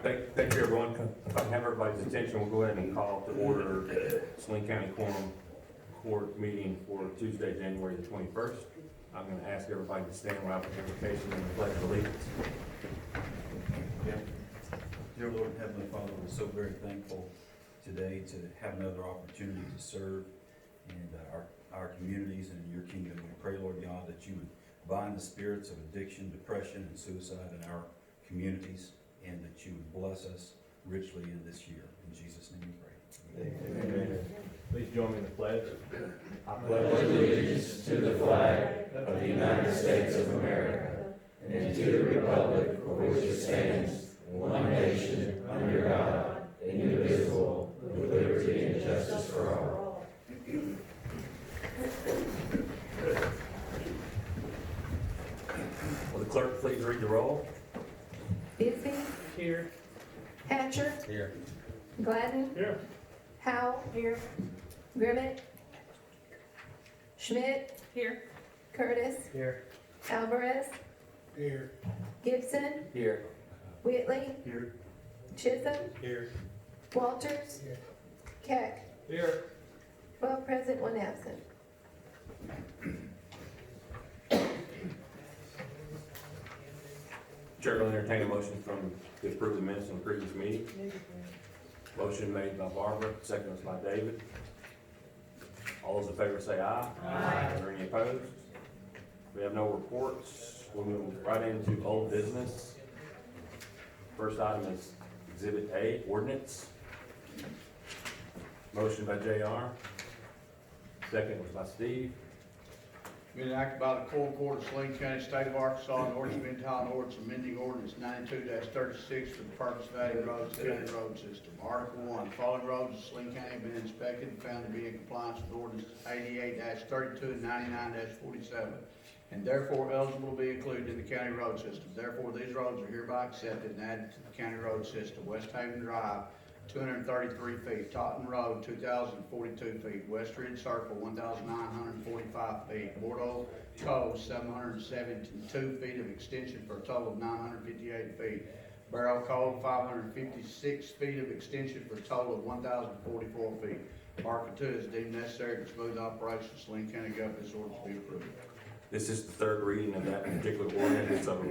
Thank you, everyone. If I can have everybody's attention, we'll go ahead and call to order Saline County Quorum Court meeting for Tuesday, January the 21st. I'm going to ask everybody to stand without invocation and the pledge of allegiance. Yeah. Dear Lord and Heavenly Father, we're so very thankful today to have another opportunity to serve in our communities and in your kingdom. We pray, Lord God, that you would bind the spirits of addiction, depression, and suicide in our communities, and that you would bless us richly in this year. In Jesus' name we pray. Amen. Please join me in the pledge. I pledge allegiance to the flag of the United States of America and to the republic for which it stands, one nation, under God, indivisible, with liberty and justice for all. Will the clerk please read the roll? Busy, Here. Hatcher, Here. Gladden, Here. Howell, here, Grimmett, Schmidt, Here. Curtis, Here. Alvarez, Here. Gibson, Here. Whitley, Here. Chisholm, Here. Walters, Here. Keck. Here. 12 present, 1 absent. Chair will entertain a motion to approve the minutes from the previous meeting. Motion made by Barbara, second was by David. All those in favor say aye. Aye. Are there any opposed? We have no reports. We'll move right into old business. First item is Exhibit A, ordinance. Motion by JR. Second was by Steve. Being enacted by the Quorum Court of Saline County, State of Arkansas, and ordinance being entitled ordinance amending ordinance 92-36 for the purpose of adding roads to the county road system. Article 1, following roads in Saline County have been inspected and found to be in compliance with ordinance 88-32 and 99-47, and therefore eligible to be included in the county road system. Therefore, these roads are hereby accepted and added to the county road system. West Haven Drive, 233 feet. Totten Road, 2,042 feet. West Ridge Circle, 1,945 feet. Bordeaux Cove, 772 feet of extension for a total of 958 feet. Barrel Cove, 556 feet of extension for a total of 1,044 feet. Article 2 is deemed necessary to smooth operation of Saline County government. This order to be approved. This is the third reading of that particular ordinance, so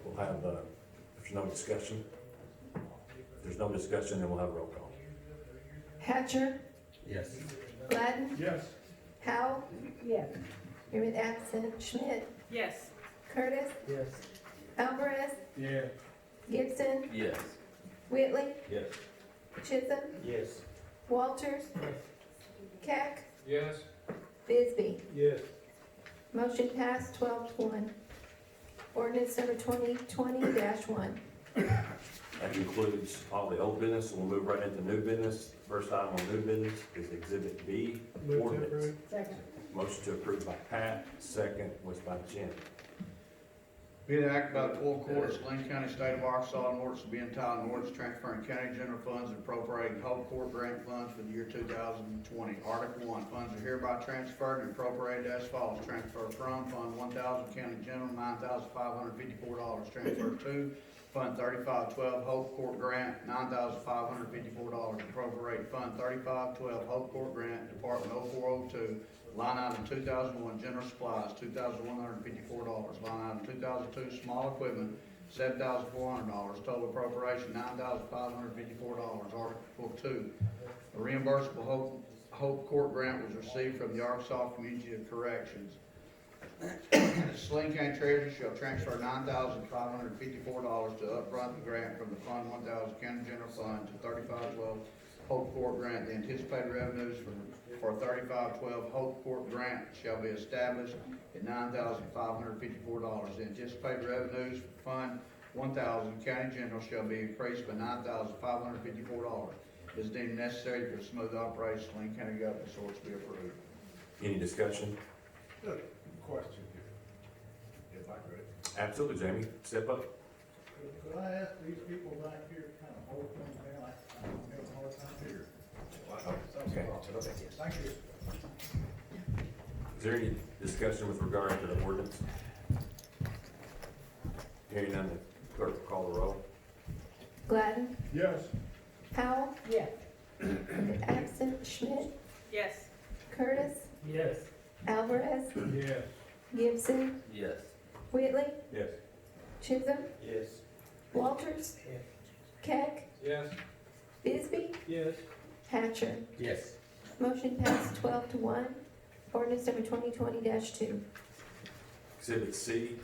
we'll have, if there's no discussion. If there's no discussion, then we'll have a roll call. Hatcher, Yes. Gladden, Yes. Howell, yes, Grimmett absent, Schmidt, Yes. Curtis, Yes. Alvarez, Yeah. Gibson, Yes. Whitley, Yes. Chisholm, Yes. Walters, Keck, Yes. Bisbee. Yes. Motion passed 12-1. Ordinance number 2020-1. That concludes all the old business, and we'll move right into new business. First item on new business is Exhibit B, ordinance. Second. Motion to approve by Pat, second was by Jim. Being enacted by the Quorum Court of Saline County, State of Arkansas, and ordinance to be entitled an ordinance transferring county general funds and appropriating whole court grant funds for the year 2020. Article 1, funds are hereby transferred and appropriated as follows. Transfer from Fund 1,000 County General, $9,554. Transfer to Fund 3512 Hope Court Grant, $9,554. Appropriate Fund 3512 Hope Court Grant, Department 0402, line item 2001 General Supplies, $2,154. Line item 2002 Small Equipment, $7,400. Total appropriation $9,554. Article 2, a reimbursable Hope Court Grant was received from the Arkansas Community of Corrections. The Saline County Treasurer shall transfer $9,554 to upfront the grant from the Fund 1,000 County General Fund to 3512 Hope Court Grant. The anticipated revenues for 3512 Hope Court Grant shall be established at $9,554. The anticipated revenues for Fund 1,000 County General shall be increased by $9,554. It is deemed necessary for smooth operation of Saline County government, so it's to be approved. Any discussion? Good question here, if I could. Absolutely, Jamie, step up. Could I ask these people back here to kind of hold things down, like, I'm having a hard time here? Okay. Thank you. Is there any discussion with regard to the ordinance? Hearing none, the clerk will call the roll. Gladden, Yes. Powell, Yes. and absent Schmidt, Yes. Curtis, Yes. Alvarez, Yes. Gibson, Yes. Whitley, Yes. Chisholm, Yes. Walters, Keck, Yes. Bisbee, Yes. Hatcher. Yes. Motion passed 12-1. Ordinance number 2020-2. Exhibit C,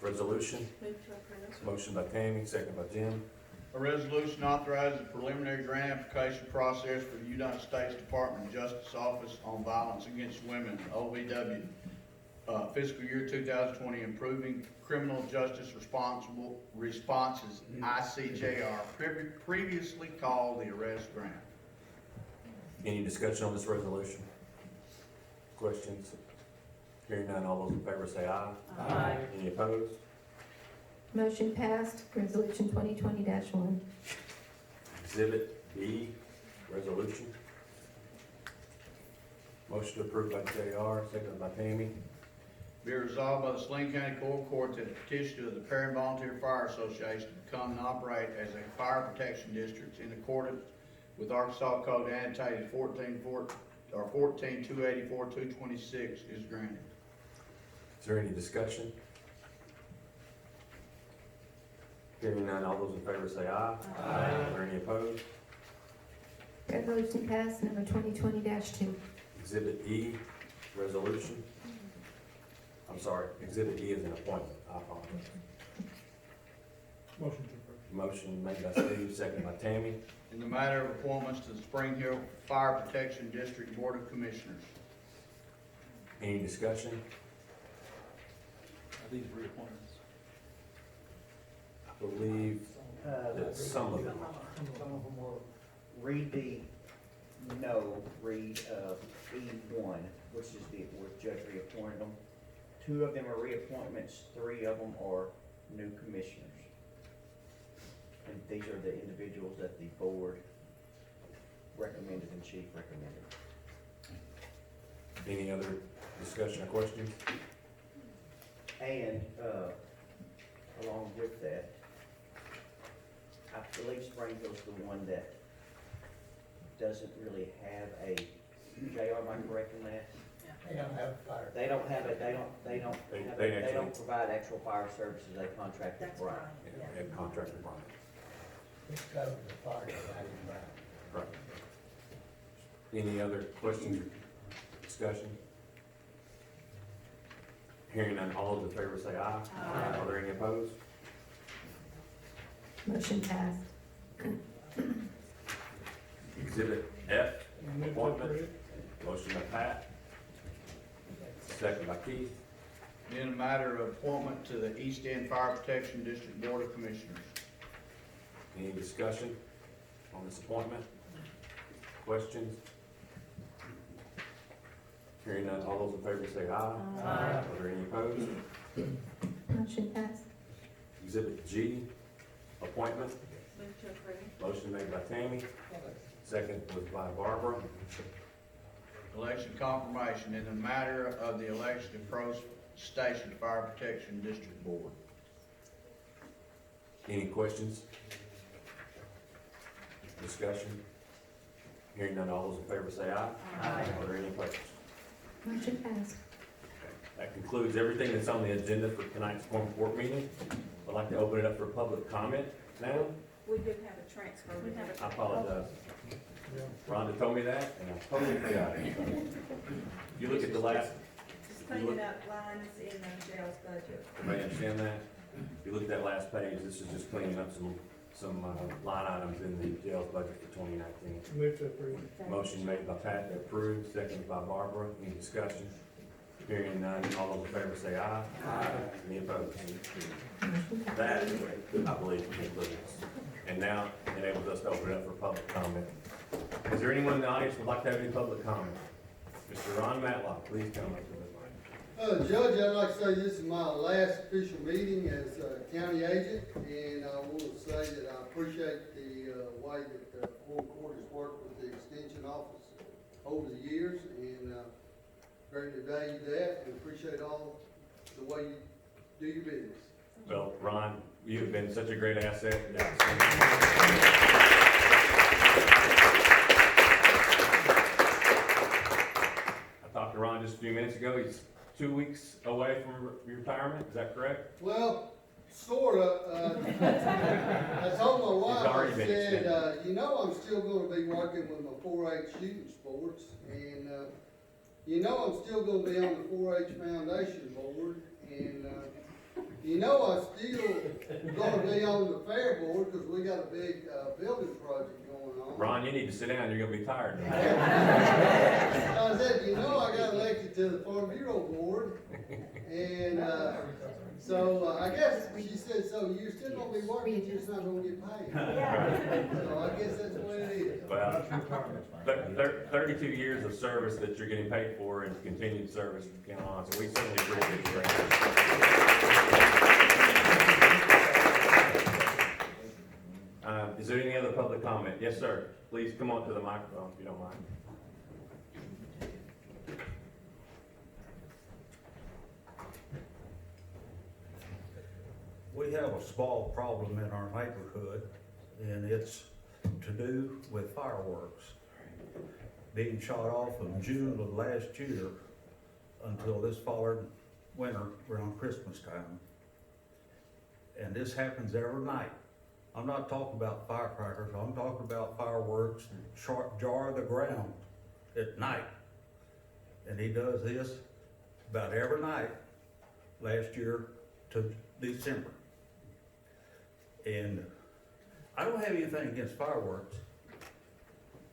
resolution. Move to approve. Motion by Tammy, second by Jim. A resolution authorizing the preliminary grant application process for the United States Department of Justice Office on Violence Against Women, OVW, fiscal year 2020, improving criminal justice responses, ICJR, previously called the arrest grant. Any discussion on this resolution? Questions? Hearing none, all those in favor say aye. Aye. Any opposed? Motion passed. Resolution 2020-1. Exhibit B, resolution. Motion to approve by JR, second by Tammy. Be resolved by the Saline County Quorum Court that the petition of the Perry Volunteer Fire Association to become and operate as a fire protection district in accordance with Arkansas Code annotated 14-284-226 is granted. Is there any discussion? Hearing none, all those in favor say aye. Aye. Are there any opposed? Resolution passed. Number 2020-2. Exhibit E, resolution. I'm sorry, Exhibit E is an appointment, I apologize. Motion to approve. Motion made by Steve, second by Tammy. In the matter of appointments to the Spring Hill Fire Protection District Board of Commissioners. Any discussion? Are these reappointments? I believe that some of them, Some of them were, read E1, which is where Judge reappointed them. 2 of them are reappointments, 3 of them are new commissioners. And these are the individuals that the board recommended and chief recommended. any other discussion or questions? And, along with that, I believe Springfield's the one that doesn't really have a, JR, am I correct in that? They don't have fire. They don't have it, they They don't provide actual fire services, they contract with That's Brian. right. Yeah, and contract with Brian. This covers the fire protection ground. Right. Any other questions or discussion? Hearing none, all those in favor say aye. Aye. Are there any opposed? Motion passed. Exhibit F, Move to appointment. approve. Motion by Pat, second by Keith. In the matter of appointment to the East End Fire Protection District Board of Commissioners. Any discussion on this appointment? Questions? Hearing none, all those in favor say aye. Aye. Are there any opposed? Motion passed. Exhibit G, appointment. Move to approve. Motion made by Tammy, second was by Barbara. Election confirmation in the matter of the election of Crow Station Fire Protection District Board. Any questions? Discussion? Hearing none, all those in favor say aye. Aye. Are there any opposed? Motion passed. That concludes everything that's on the agenda for tonight's quorum court meeting. I'd like to open it up for public comment now. We do have a transfer. We have I apologize. Rhonda told me that, and I totally forgot it. You look at the last, Just cleaning up lines in the jail's budget. everybody understand that? If you look at that last page, this is just cleaning up some line items in the jail's budget for 2019. Move to approve. Motion made by Pat to approve, seconded by Barbara. Any discussion? Hearing none, all those in favor say aye. Aye. Any opposed? That, I believe, concludes. And now enables us to open it up for public comment. Is there anyone in the audience who would like to have any public comment? Mr. Ron Matlock, please come up to the mic. Judge, I'd like to say this is my last official meeting as county agent, and I want to say that I appreciate the way that the Quorum Court has worked with the extension office over the years, and greatly value that, and appreciate all the way you do your business. Well, Ron, You have been such a great asset. I talked to Ron just a few minutes ago. He's 2 weeks away from retirement. Is that correct? Well, sorta, I told my wife, It's already I been said, extended. you know I'm still gonna be working with my 4-H shooting sports, and, you know I'm still gonna be on the 4-H Foundation Board, and, you know I'm still gonna be on the Fair Board, cause we got a big, building project going on. Ron, you need to sit down. You're gonna be tired. I said, you know, I got elected to the Farm Bureau Board, and, so, I guess, she said, so you're still gonna be working, you're just not gonna get paid. So I guess that's the way it is. Well, 32 years of service that you're getting paid for and continued service to count on, so we certainly appreciate you. Is there any other public comment? Yes, sir. Please come on to the microphone if you don't mind. We have a small problem in our neighborhood, and it's to do with fireworks being shot off in June of last year until this following winter around Christmas time. And this happens every night. I'm not talking about firecrackers, I'm talking about fireworks, jar the ground at night. And he does this about every night last year to December. And I don't have anything against fireworks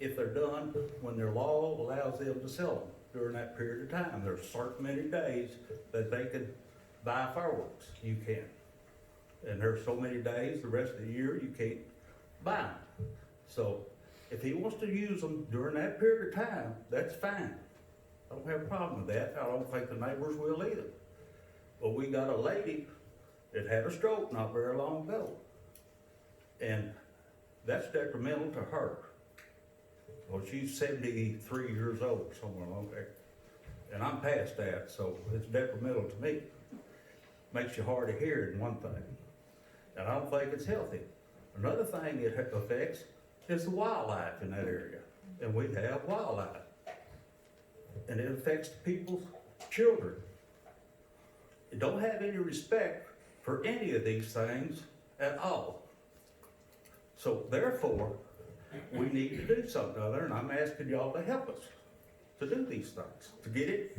if they're done when their law allows them to sell them during that period of time. There's certain many days that they can buy fireworks, you can. And there's so many days, the rest of the year, you can't buy them. So if he wants to use them during that period of time, that's fine. I don't have a problem with that. I don't think the neighbors will either. But we got a lady that had a stroke not very long ago. And that's detrimental to her. Well, she's 73 years old, somewhere along there. And I'm past that, so it's detrimental to me. Makes you hard of hearing, one thing. And I don't think it's healthy. Another thing it affects is the wildlife in that area. And we have wildlife. And it affects people's children. They don't have any respect for any of these things at all. So therefore, we need to do something other, and I'm asking y'all to help us to do these things, to get it.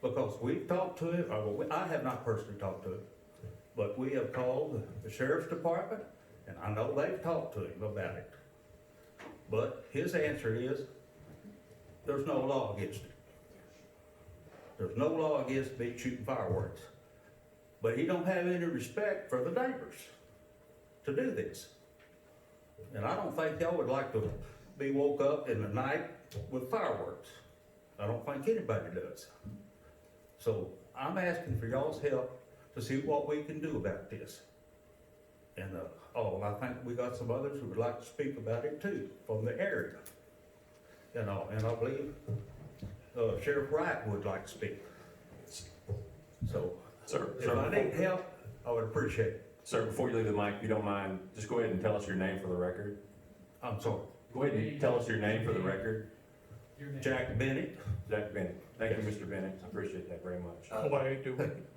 Because we've talked to him, I have not personally talked to him, but we have called the sheriff's department, and I know they've talked to him about it. But his answer is, there's no law against it. There's no law against me shooting fireworks. But he don't have any respect for the neighbors to do this. And I don't think y'all would like to be woke up in the night with fireworks. I don't think anybody does. So I'm asking for y'all's help to see what we can do about this. And I think we got some others who would like to speak about it too, from the area. And I believe Sheriff Wright would like to speak. So, if I need help, I would appreciate it. Sir, before you leave the mic, if you don't mind, just go ahead and tell us your name for the record. I'm sorry. Go ahead and tell us your name for the record. Jack Bennett. Jack Bennett. Thank you, Mr. Bennett. I appreciate that very much.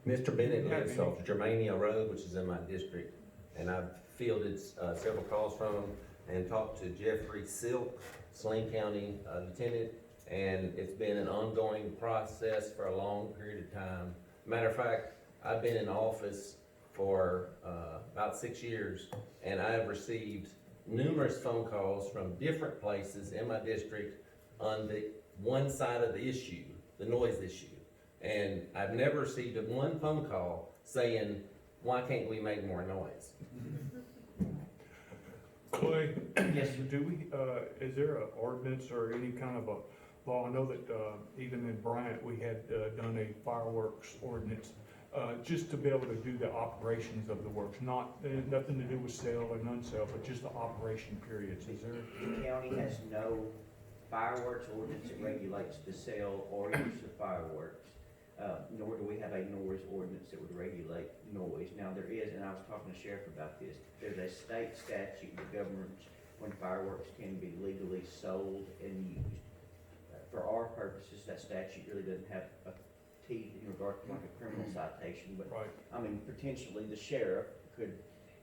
Mr. Bennett lives off Germania Road, which is in my district, and I've fielded several calls from him and talked to Jeffrey Silk, Saline County Lieutenant, and it's been an ongoing process for a long period of time. Matter of fact, I've been in office for about 6 years, and I have received numerous phone calls from different places in my district on the one side of the issue, the noise issue. And I've never received one phone call saying, why can't we make more noise? Clay, Yes. do we, is there an ordinance or any kind of a law? I know that, even in Bryant, we had, done a fireworks ordinance, just to be able to do the operations of the works, nothing to do with sale or non-sale, but just the operation periods, is there? The county has no fireworks ordinance that regulates the sale or use of fireworks. nor do we have a noise ordinance that would regulate noise. Now, there is, and I was talking to Sheriff about this, there's a state statute that governs when fireworks can be legally sold and used. For our purposes, that statute really doesn't have a teeth in regard to like a criminal citation, but, Right. I mean, potentially the sheriff could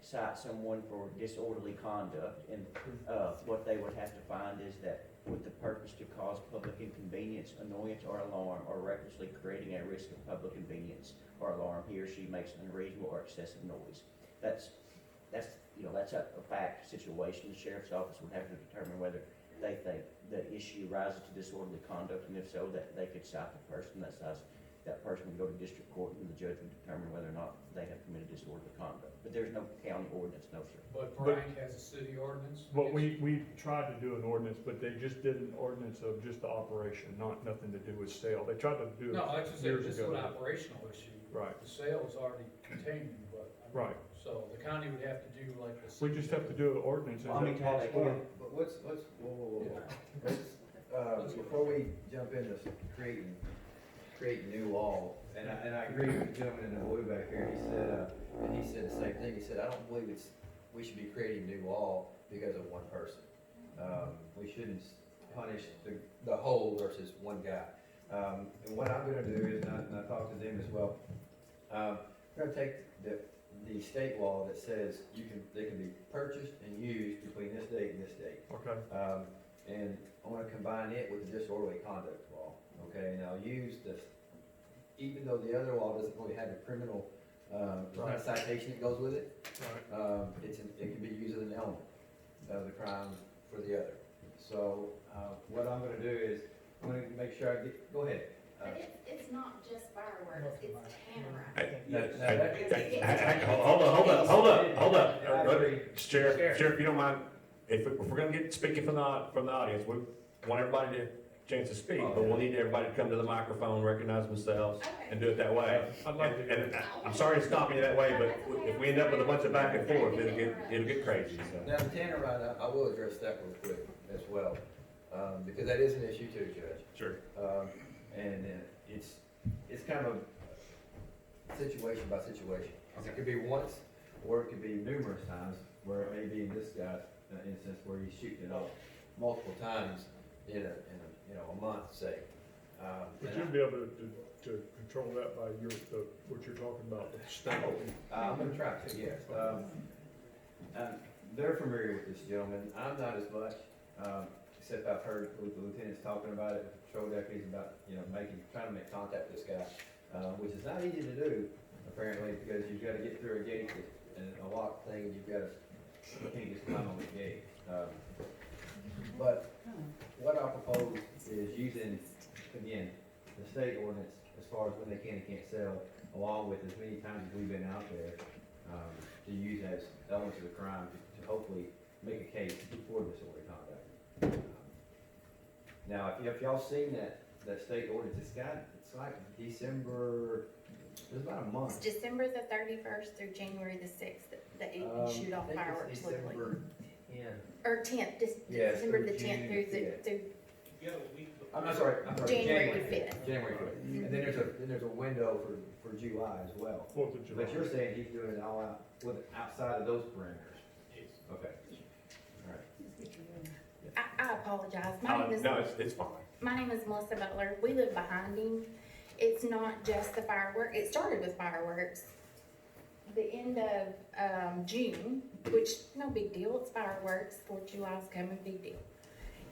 cite someone for disorderly conduct, and, what they would have to find is that with the purpose to cause public inconvenience, annoyance, or alarm, or recklessly creating a risk of public convenience or alarm, he or she makes unreasonable or excessive noise. That's, that's a fact situation. The sheriff's office would have to determine whether they think the issue rises to disorderly conduct, and if so, that they could cite the person. That person would go to district court, and the judge would determine whether or not they have committed disorderly conduct. But there's no county ordinance, no, sir. But Frank has a city ordinance? Well, we tried to do an ordinance, but they just did an ordinance of just the operation, nothing to do with sale. They tried to do No, it that's just, years this is ago. an operational issue. Right. The sale is already contained, but. I mean, Right. So the county would have to do like the. We just have to do an ordinance Well, I and mean, if possible. But whoa. Let's, before we jump into creating new law, and I agree with the gentleman in the blue back here, he said the same thing, he said, I don't believe we should be creating new law because of one person. We shouldn't punish the whole versus one guy. And what I'm gonna do is, and I talked to them as well, I'm gonna take the state law that says they can be purchased and used between this date and this date. Okay. And I wanna combine it with the disorderly conduct law, okay? And I'll use even though the other law doesn't really have a criminal, there's not a citation that goes with it, Right. it can be used as an element of the crime for the other. So, what I'm gonna do is, I'm gonna make sure go ahead. But it's not just fireworks, it's tamarack. Hold up. I agree. Sheriff, if you don't mind, if we're gonna get speaking from the audience, we want everybody to chance to speak, but we'll need everybody to come to the microphone, recognize themselves, and do it that way. I'd like to. And I'm sorry to stop you that way, but if we end up with a bunch of back and forth, it'll get crazy, so. Now, the Tannerite, I will address that real quick as well, because that is an issue too, Judge. Sure. And it's kind of situation by situation. It could be once, or it could be numerous times, where it may be in this guy's instance where he's shooting it off multiple times in a month, say. But you'll be able to control that by what you're talking about, the state. I'm gonna try to, yes. They're familiar with this gentleman. I'm not as much, except I've heard the lieutenants talking about it, patrol deputies about, trying to make contact with this guy, which is not easy to do, apparently, because you've gotta get through a gate and a lock thing, you can't just climb on the gate. But what I propose is using, again, the state ordinance as far as when they can and can't sell, along with as many times as we've been out there, to use as elements of the crime to hopefully make a case for disorderly conduct. Now, if y'all seen that state ordinance, it's like December, it's about a month. It's December the 31st through January the 6th that you can shoot off fireworks legally. December 10. Or 10th, Yes, December the through 10th June, through I'm sorry, January 5th. January 5th. And then there's a window for July as well. 4th of July. But you're saying he's doing it all outside of those parameters? Yes. Okay. All right. I apologize. No, it's fine. My name is Melissa Butler. We live behind him. It's not just the fireworks. It started with fireworks. The end of June, which no big deal. It's fireworks. 4th of July's coming, big deal.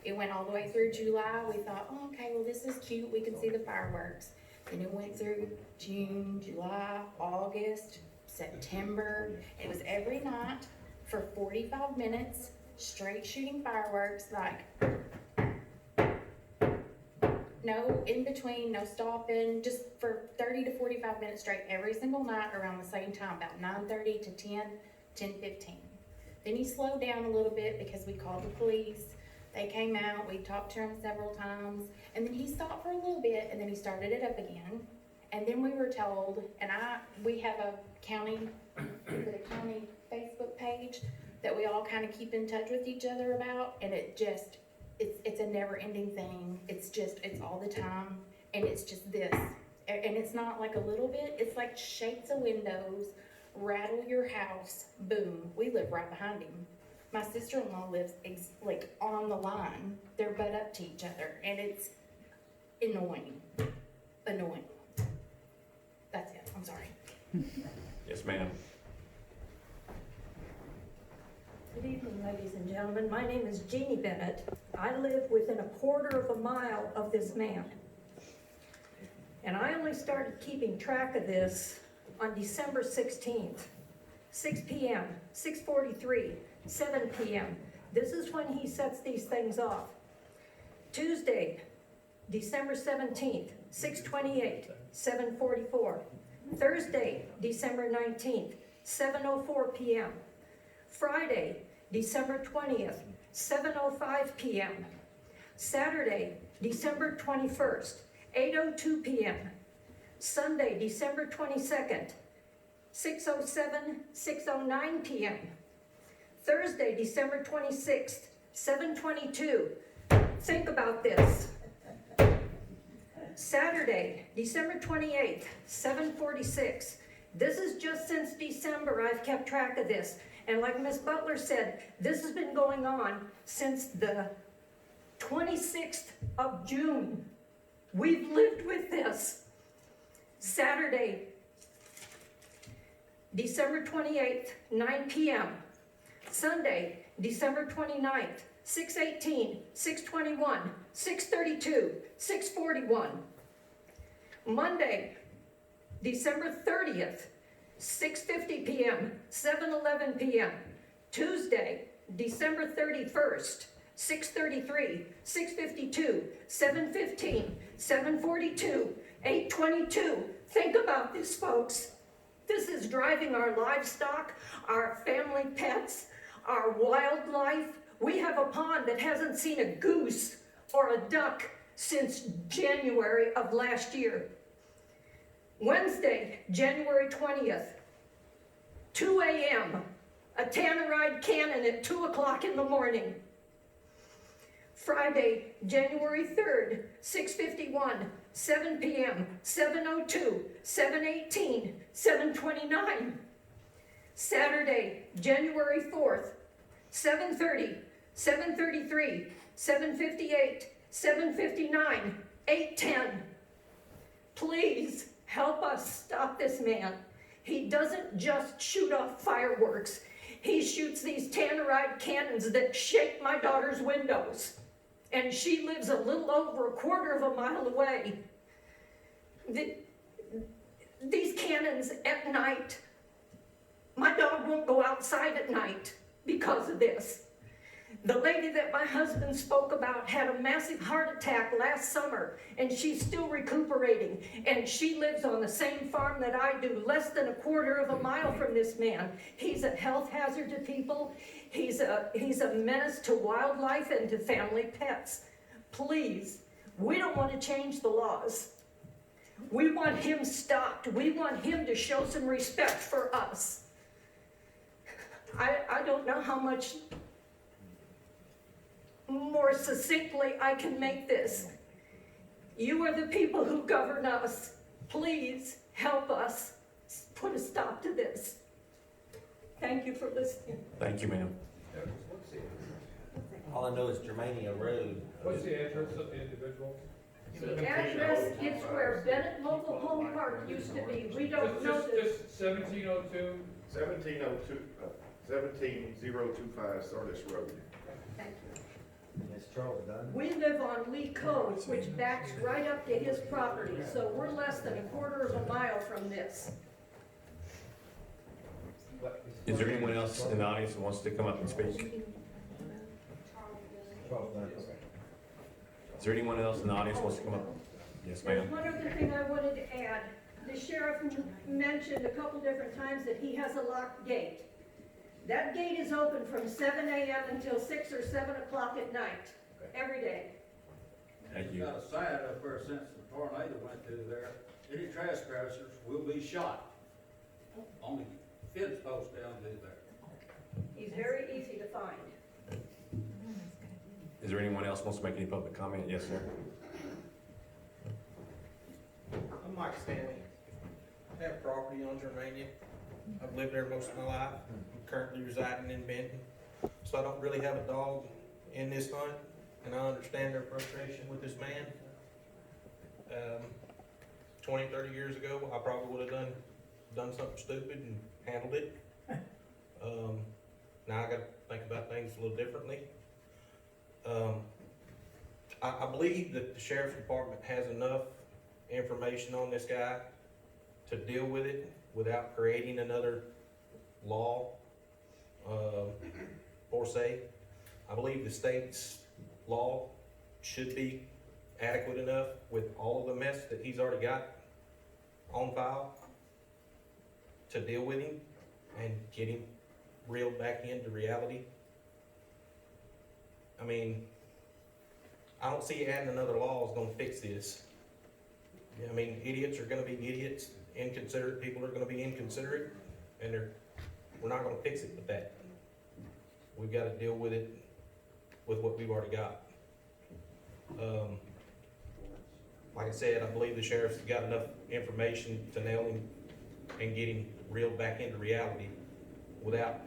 It went all the way through July. We thought, oh, okay, well, this is cute. We can see the fireworks. Then it went through June, July, August, September. It was every night for 45 minutes, straight shooting fireworks, like no in between, no stopping, just for 30 to 45 minutes straight every single night around the same time, about 9:30 to 10:15. Then he slowed down a little bit because we called the police. They came out, we talked to him several times, and then he stopped for a little bit, and then he started it up again. And then we were told, and we have a county Facebook page that we all kind of keep in touch with each other about, and it's a never-ending thing. It's all the time, and it's just this And it's not like a little bit, it's like shakes the windows, rattle your house, boom. We live right behind him. My sister-in-law lives like on the line. They're butt up to each other, and it's annoying. Annoying. That's it. I'm sorry. Yes, ma'am. Good evening, ladies and gentlemen. My name is Jeannie Bennett. I live within a quarter of a mile of this man. And I only started keeping track of this on December 16th, 6 p.m., 6:43, 7 p.m. This is when he sets these things off. Tuesday, December 17th, 6:28, 7:44. Thursday, December 19th, 7:04 p.m. Friday, December 20th, 7:05 p.m. Saturday, December 21st, 8:02 p.m. Sunday, December 22nd, 6:07, 6:09 p.m. Thursday, December 26th, 7:22. Think about this. Saturday, December 28th, 7:46. This is just since December I've kept track of this. And like Ms. Butler said, this has been going on since the 26th of June. We've lived with this. Saturday, December 28th, 9 p.m. Sunday, December 29th, 6:18, 6:21, 6:32, 6:41. Monday, December 30th, 6:50 p.m., 7:11 p.m. Tuesday, December 31st, 6:33, 6:52, 7:15, 7:42, 8:22. Think about this, folks. This is driving our livestock, our family pets, our wildlife. We have a pond that hasn't seen a goose or a duck since January of last year. Wednesday, January 20th, 2 a.m., a tannerite cannon at 2 o'clock in the morning. Friday, January 3rd, 6:51, 7 p.m., 7:02, 7:18, 7:29. Saturday, January 4th, 7:30, 7:33, 7:58, 7:59, 8:10. Please help us stop this man. He doesn't just shoot off fireworks. He shoots these tannerite cannons that shake my daughter's windows. And she lives a little over a quarter of a mile away. These cannons at night, my dog won't go outside at night because of this. The lady that my husband spoke about had a massive heart attack last summer, and she's still recuperating. And she lives on the same farm that I do, less than a quarter of a mile from this man. He's a health hazard to people. He's a menace to wildlife and to family pets. Please, we don't want to change the laws. We want him stopped. We want him to show some respect for us. I don't know how much more succinctly I can make this. You are the people who govern us. Please help us put a stop to this. Thank you for listening. Thank you, ma'am. All I know is Germania Road. What's the address of the individual? The address is where Bennett Mobile Home Park used to be. We don't know this. Just 1702. 17025 Sardis Road. Thank you. Ms. Charles Dunn. We live on Lee Cove, which backs right up to his property, so we're less than a quarter of a mile from this. Is there anyone else in the audience who wants to come up and speak? Charles Dunn, okay. Is there anyone else in the audience who wants to come up? Yes, There's ma'am. one other thing I wanted to add. The sheriff mentioned a couple different times that he has a locked gate. That gate is open from 7 a.m. until 6 or 7 o'clock at night, every day. Thank you. Got a sign up there since the tornado went through there. Any trespassers will be shot. Only fence posts down through there. He's very easy to find. Is there anyone else who wants to make any public comment? Yes, sir. I'm Mike Stanley. I have property on Germania. I've lived there most of my life. I'm currently residing in Benton. So I don't really have a dog in this hunt, and I understand their frustration with this man. 20, 30 years ago, I probably would have done something stupid and handled it. Now I gotta think about things a little differently. I believe that the sheriff's department has enough information on this guy to deal with it without creating another law, per se. I believe the state's law should be adequate enough with all of the mess that he's already got on file to deal with him and get him reeled back into reality. I mean, I don't see adding another law is gonna fix this. I mean, idiots are gonna be idiots, inconsiderate people are gonna be inconsiderate, and we're not gonna fix it with that. We've gotta deal with it with what we've already got. Like I said, I believe the sheriff's got enough information to nail him and get him reeled back into reality without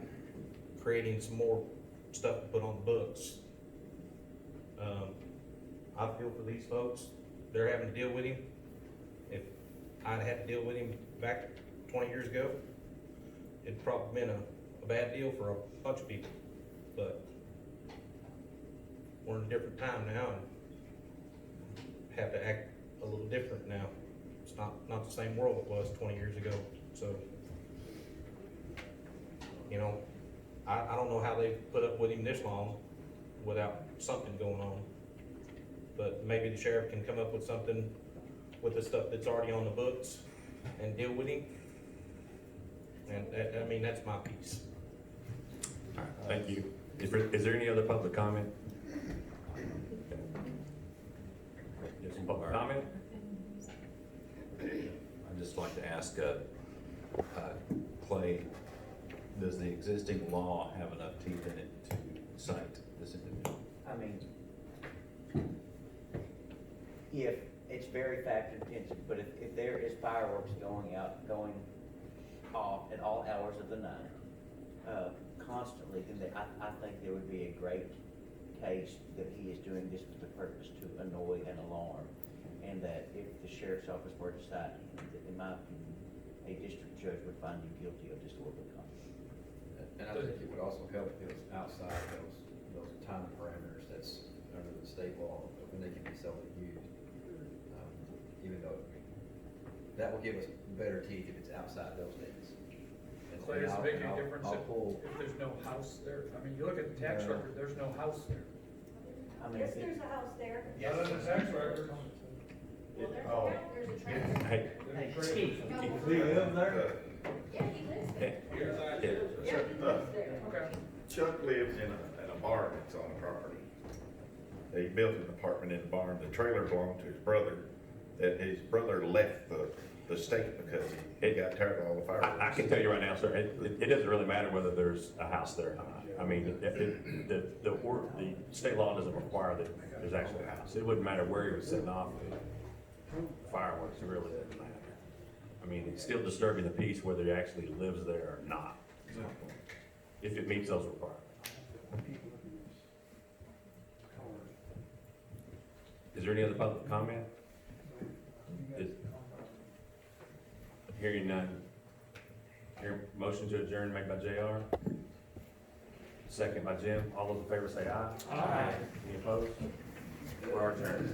creating some more stuff to put on the books. I feel for these folks. They're having to deal with him. If I'd had to deal with him back 20 years ago, it'd probably been a bad deal for a bunch of people. But we're in a different time now and have to act a little different now. It's not the same world it was 20 years ago. So, you know, I don't know how they put up with him this long without something going on. But maybe the sheriff can come up with something with the stuff that's already on the books and deal with him. And I mean, that's my piece. All right, thank you. Is there any other public comment? There's some public comment? I'd just like to ask, Clay, does the existing law have enough teeth in it to cite this individual? I mean, if it's very fact intensive, but if there is fireworks going off at all hours of the night, constantly, then I think there would be a great case that he is doing this with the purpose to annoy and alarm, and that if the sheriff's office were to cite him, that in my opinion, a district judge would find him guilty of disorderly conduct. And I think it would also help if it was outside those time parameters that's under the state law, when they can be seldom used. Even though, that will give us better teeth if it's outside those days. Clay, does it make any I'll difference pull. if there's no house there? I mean, you look at the tax record, there's no house there. I mean, Yes, there's a house there. Not on the tax record. Oh. Hey. Chief. Do you live there? Yeah, he lives there. He resides there. Yeah, he lives there. Okay. Chuck lives in an apartment that's on the property. He built an apartment in the barn. The trailer belonged to his brother, that his brother left the state because he got tired of all the fireworks. I can tell you right now, sir, it doesn't really matter whether there's a house there or not. I mean, the state law doesn't require that there's actually a house. It wouldn't matter where he was setting off fireworks, it really doesn't matter. I mean, it's still disturbing the peace whether he actually lives there or not, if it meets those requirements. Is there any other public comment? Hearing none. Motion to adjourn made by JR. Second by Jim. All those in favor say aye. Aye. Any opposed? We're adjourned.